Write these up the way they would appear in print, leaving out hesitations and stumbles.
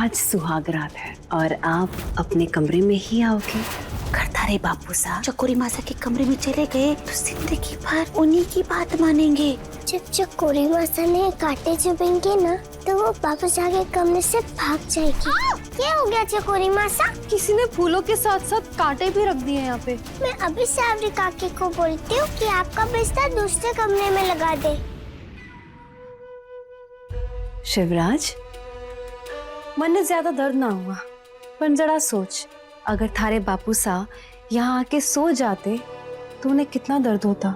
आज सुहाग रात है और आप अपने कमरे में ही आओगे। करतारे बापू साहब चकोरी मासा के कमरे में चले गए तो जिंदगी भर उन्हीं की बात मानेंगे। जब चकोरी मासा ने कांटे चुभेंगे ना तो वो वापस आके कमरे से भाग जाएगी। क्या हो गया चकोरी मासा? किसी ने फूलों के साथ साथ कांटे भी रख दिए यहाँ पे। मैं अभी सावरी काकी को बोलती हूँ कि आपका बिस्तर दूसरे कमरे में लगा दे। शिवराज, मन में ज्यादा दर्द ना हुआ, पर जरा सोच, अगर थारे बापू सा यहाँ आके सो जाते तो उन्हें कितना दर्द होता,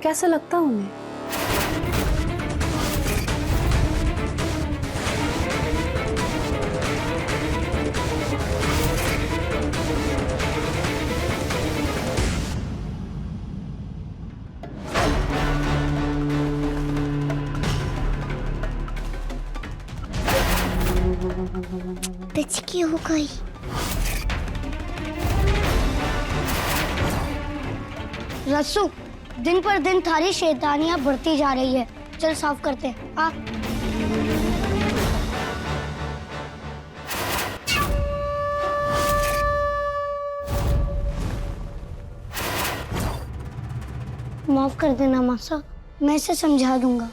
कैसा लगता उन्हें। पिचकी हो गई। रस्सू, दिन पर दिन थारी शैतानियां बढ़ती जा रही है। चल साफ करते हैं। आ माफ कर देना मासा, मैं इसे समझा दूंगा।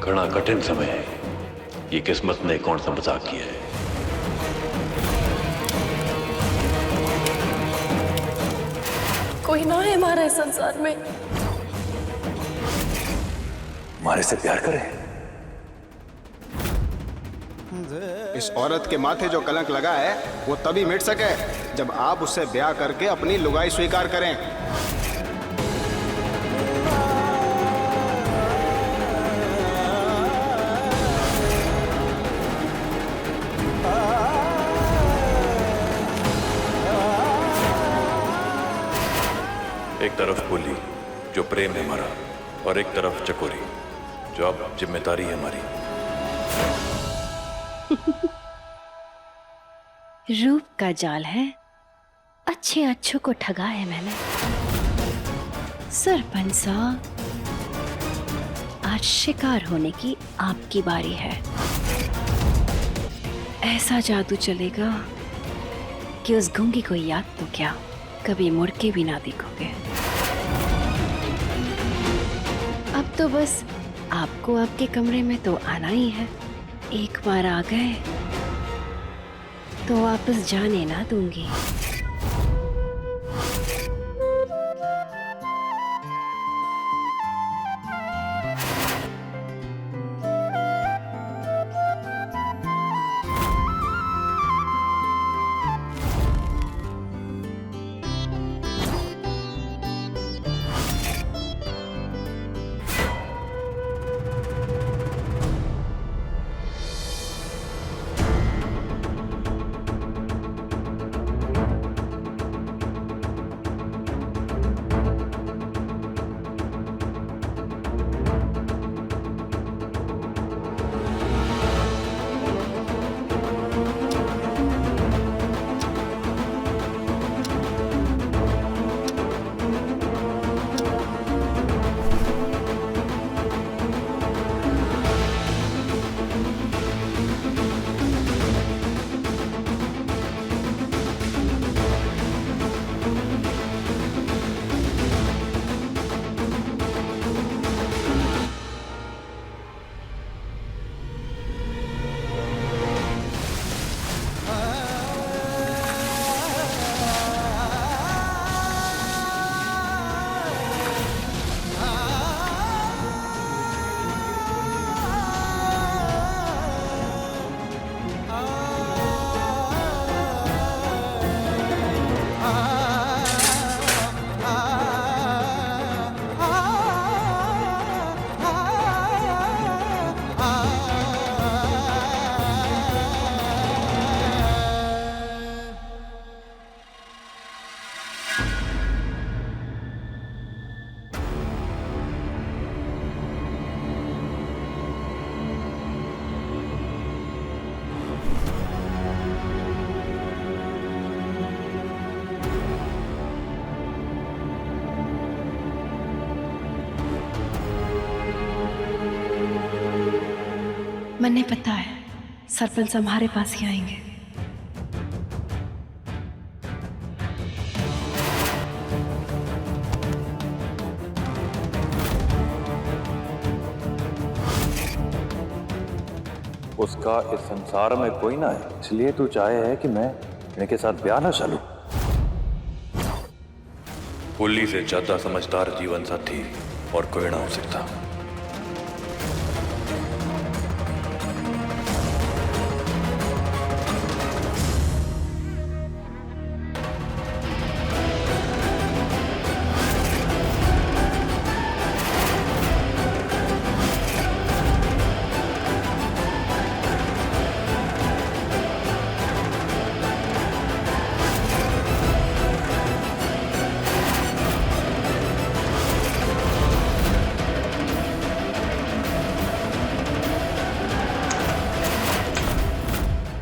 घना कठिन समय है, ये किस्मत ने कौन सा मजाक किया है। कोई ना है हमारा इस संसार में। हमारे से प्यार करें। इस औरत के माथे जो कलंक लगा है वो तभी मिट सके जब आप उससे ब्याह करके अपनी लुगाई स्वीकार करें। एक तरफ बोली जो प्रेम है हमारा, और एक तरफ चकोरी जो अब जिम्मेदारी है हमारी। रूप का जाल है, अच्छे अच्छों को ठगा है मैंने। सरपंच साहब, आज शिकार होने की आपकी बारी है। ऐसा जादू चलेगा कि उस गूंगी को याद तो क्या, कभी मुड़ के भी ना दिखोगे। अब तो बस आपको आपके कमरे में तो आना ही है। एक बार आ गए तो वापस जाने ना दूंगी। मैंने पता है सरपंच हमारे पास ही आएंगे। उसका इस संसार में कोई ना है, इसलिए तू चाहे है कि मैं इनके साथ ब्याह ना चलूं। पुल्ली से ज्यादा समझदार जीवन साथी और कोई ना हो सकता।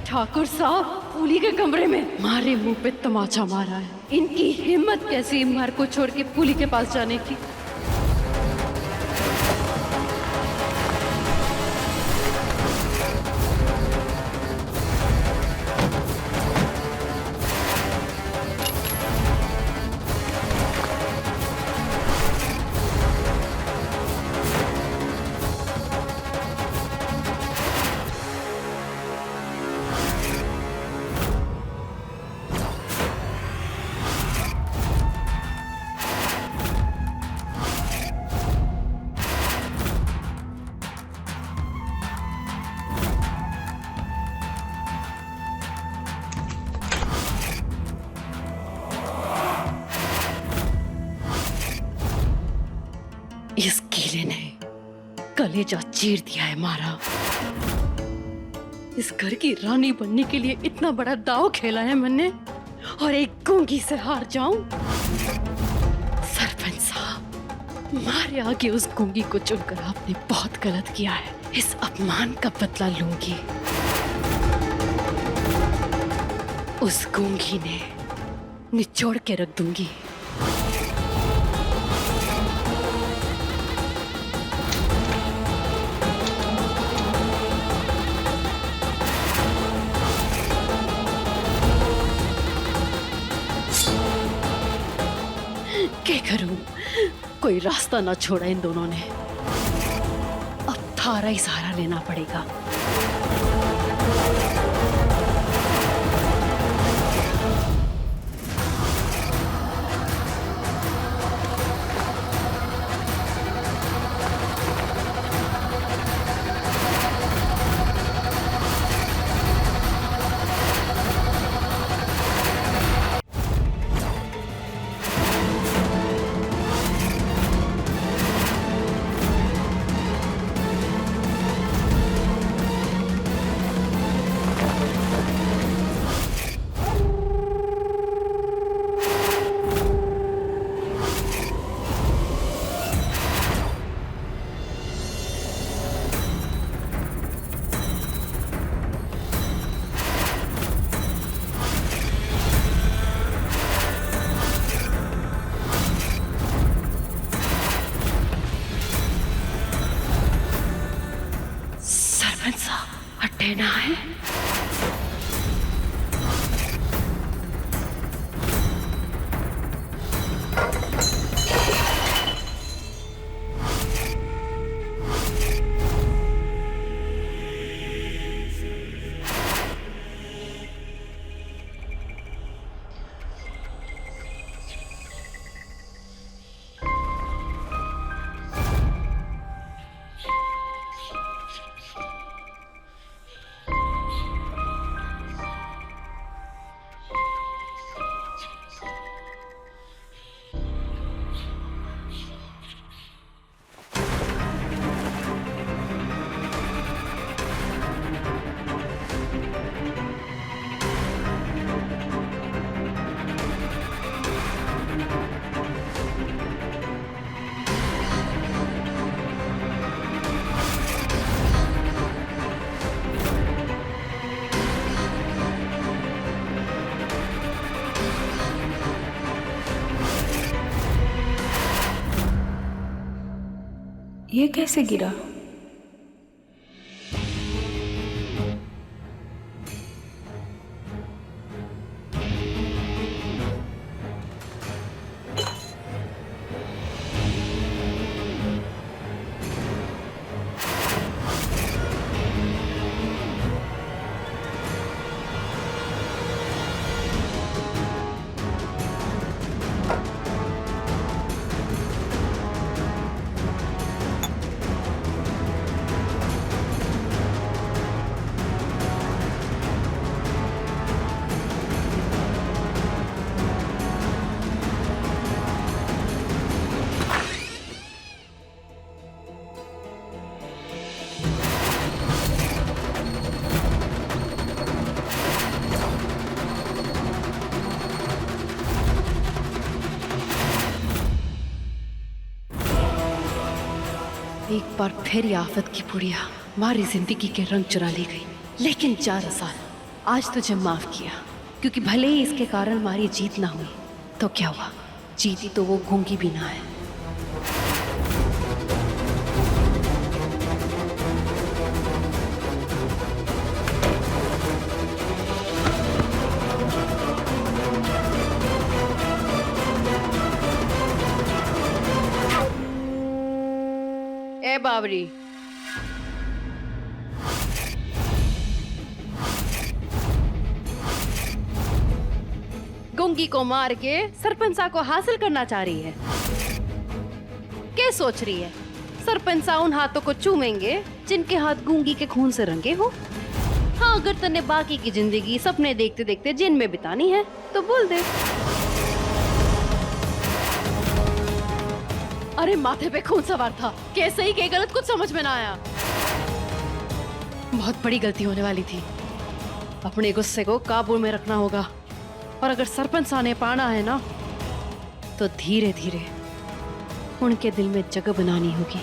ठाकुर साहब पुली के कमरे में मारे मुंह पे तमाचा मारा है। इनकी हिम्मत कैसी मार को छोड़ के पुली के पास जाने की। इस कीले ने कलेजा चीर दिया है मारा। इस घर की रानी बनने के लिए इतना बड़ा दांव खेला है मैंने, और एक गूंगी से हार जाऊं। सरपंच साहब, मारे आगे उस गूंगी को चुनकर आपने बहुत गलत किया है। इस अपमान का बदला लूंगी। उस गूंगी ने निचोड़ के रख दूंगी। क्या करूं? कोई रास्ता ना छोड़ा इन दोनों ने। अब थारा ही सहारा लेना पड़ेगा। कहना है? ये कैसे गिरा? एक बार फिर ये आफत की पुड़िया हमारी जिंदगी के रंग चुरा ले गई। लेकिन जा रसाल, आज तुझे माफ किया, क्योंकि भले ही इसके कारण हमारी जीत ना हुई तो क्या हुआ, जीती तो वो गूंगी भी ना है। ए बाबरी, गूंगी को मार के सरपंचा को हासिल करना चाह रही है। क्या सोच रही है सरपंचा उन हाथों को चूमेंगे जिनके हाथ गूंगी के खून से रंगे हो? हाँ, अगर तन्ने बाकी की जिंदगी सपने देखते देखते जेल में बितानी है तो बोल दे। अरे माथे पे खून सवार था, कैसे ही के गलत कुछ समझ में ना आया। बहुत बड़ी गलती होने वाली थी। अपने गुस्से को काबू में रखना होगा, और अगर सरपंच आने पाना है ना तो धीरे धीरे उनके दिल में जगह बनानी होगी।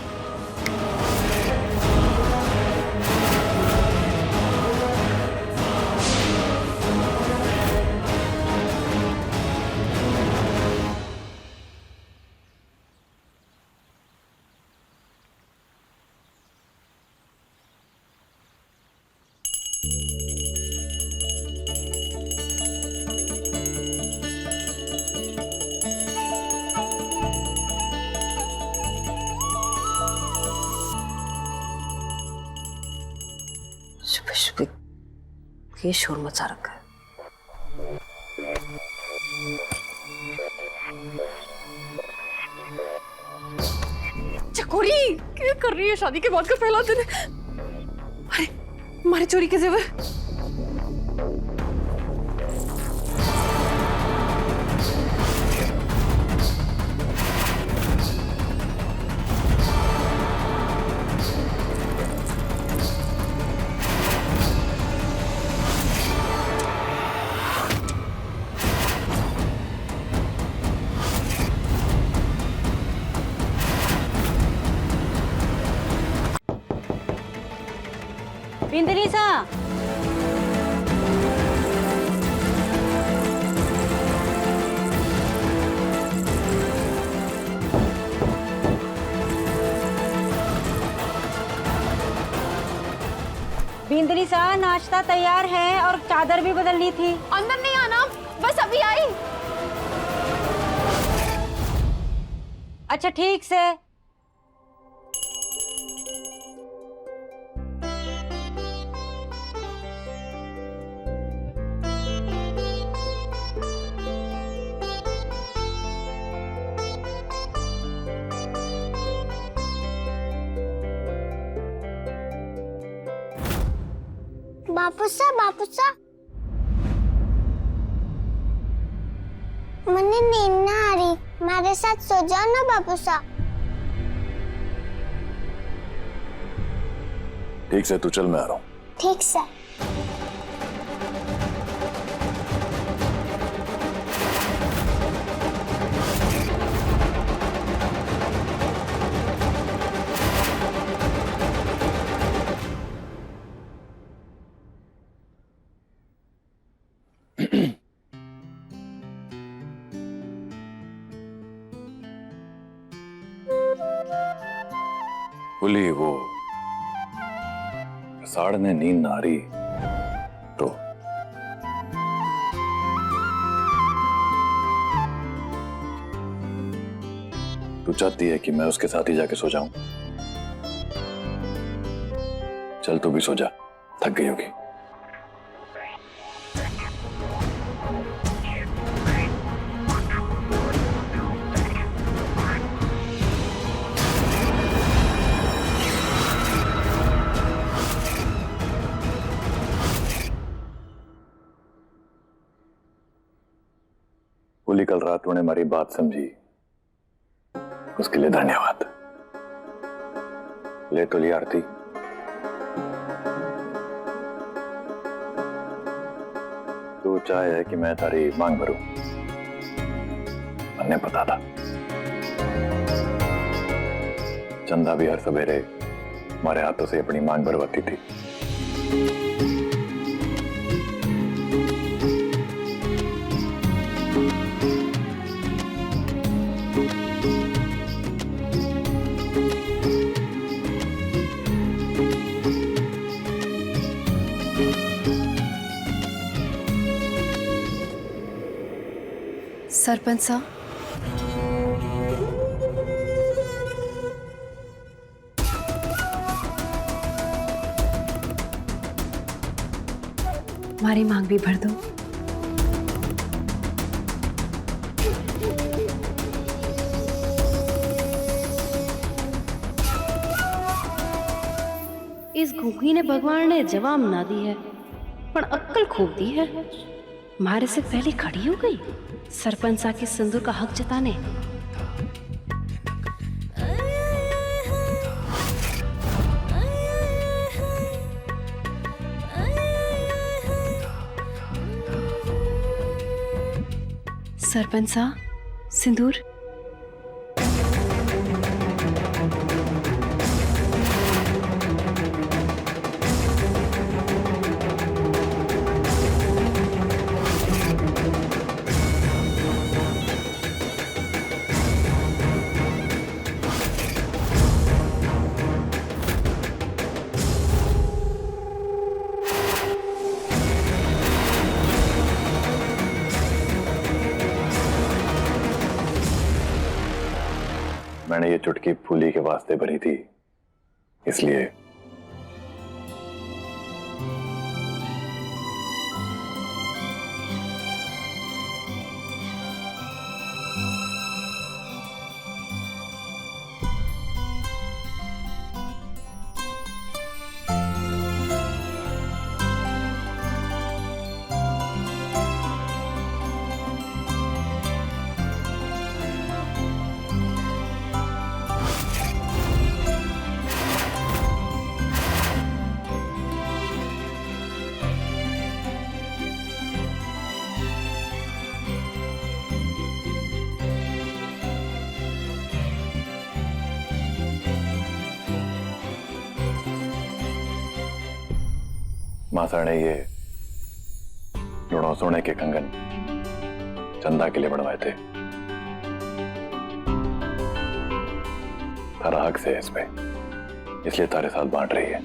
ये शोर मचा रखा है। चकोरी क्या कर रही है? शादी के बाद का पहला दिन। अरे हमारे चोरी के जेवर। बिंदनी सा, बिंदनी सा, नाश्ता तैयार है और चादर भी बदलनी थी। अंदर नहीं आना, बस अभी आई। अच्छा ठीक से। बापूसा, मुझे नींद ना आ रही, मेरे साथ सो जाओ ना बापूसा। ठीक से, तू चल, मैं आ रहा हूँ। ठीक से। बोली वो साड़ने नींद ना आ रही तो तू चाहती है कि मैं उसके साथ ही जाके सो जाऊं? चल तू भी सो जा, थक गई होगी। बोली कल रात तूने हमारी बात समझी, उसके लिए धन्यवाद। ले तो ली आरती। तू चाहे कि मैं तारी मांग भरूं, मैंने पता था। चंदा भी हर सवेरे हमारे हाथों से अपनी मांग भरवाती थी। सरपंच साहब, हमारी मांग भी भर दो। इस घूंघी ने भगवान ने जवाब ना दी है, पर अक्कल खूब दी है। हमारे से पहले खड़ी हो गई सरपंच सा के सिंदूर का हक जताने। सरपंच साहब, सिंदूर। मैंने ये चुटकी फूली के वास्ते भरी थी, इसलिए। मासा ने ये लुणो सोने के कंगन चंदा के लिए बनवाए थे। तारा हक से इस पे, इसलिए तारे साथ बांट रही है।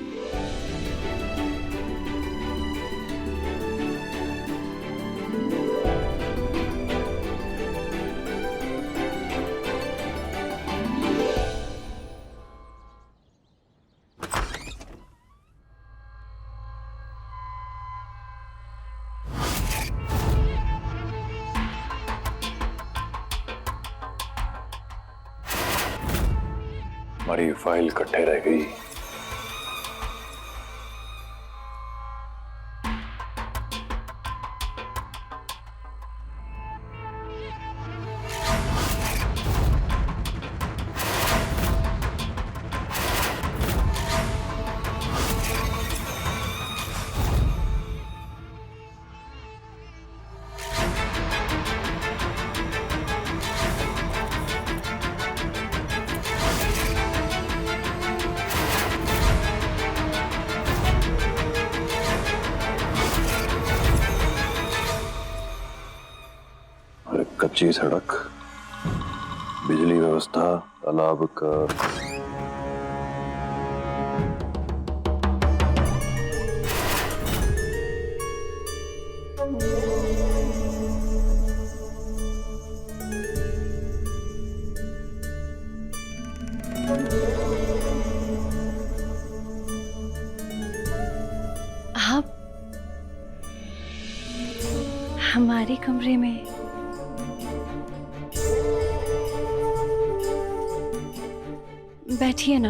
हमारी फाइल इकट्ठे रह गई। कच्ची सड़क, बिजली व्यवस्था, तालाब का आप हमारे कमरे में बैठिए ना।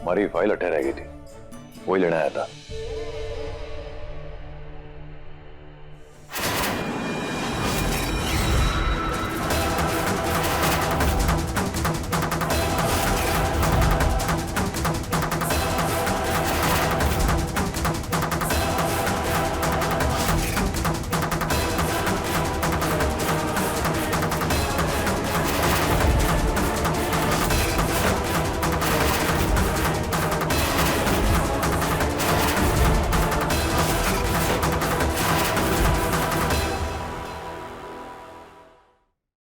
हमारी फाइल अट्ठे रह गई थी, वही लेने आया था।